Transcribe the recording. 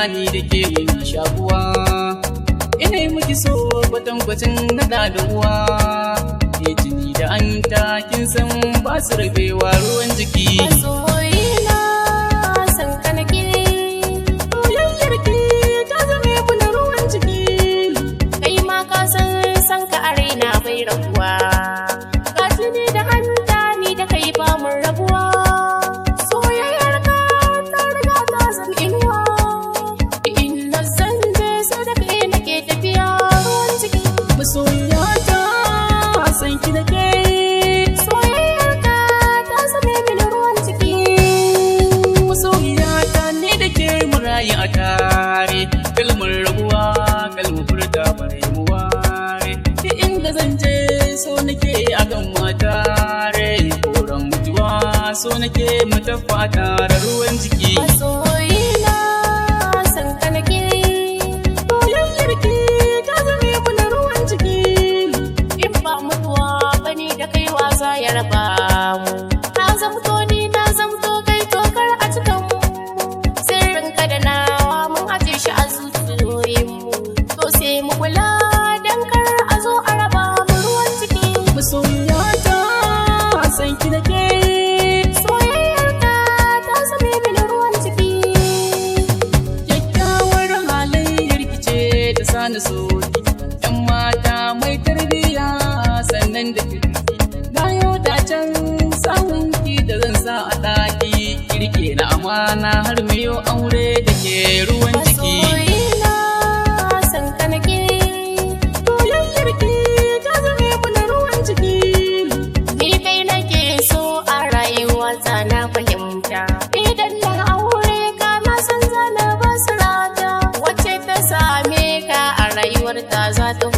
ni da ke mun shakuwa. Ina yi miki so kwatankwacin na da uwa. Ke jini da anta kin san ba su rabewa ruwan jiki. Masoyina san ka nake, Soyayyar ki ta zame mana ruwan jiki. kai ma ka san ka a raina bai rabuwa. Ka jini da hanta ni da kai ba mun rabuwa. Soyayyar ka ta riga ta zama inuwa. In na san je sai da kai nake tafiya ruwan jiki. Masoyiyata san ki nake. Soyayyar ka ta zame mini ruwan jiki. Masoyiyata ne da ke murayi a tare. Kalmar rabuwa kalmar furta bai mu ware. Ta inda zan je so nake a kan matare. Koran mutuwa so nake mu tafa tare ruwan jiki. Masoyina san ka nake, Soyayyar ki ta zame mana ruwan jiki. in ba mutuwa bani da kai wasa ya raba mu. Na zamto ni na zamto kai tokar a cikin mu. Sirrin ka da nawa mun aje shi a zuciyoyinmu. To sai mu kula dan kar a zo a raba mu ruwan jiki. Masoyiyata san ki nake. Soyayyar ka ta zame mini ruwan jiki. Kyakkyawar halayyar ki ce ta sani so ki. Yan mata mai tarbiyya sannan da kirki. Na yau da can samun ki da zan sa a ɗaki. Kirke na amana har miyo aure da ke ruwan jiki. Masoyina san ka nake, Soyayyar ki ta zame mana ruwan jiki. ni kai nake so a rayuwata na fahimta. Idan na aure ka na san zana basirata. Wacce ta same ka a rayuwarta za ta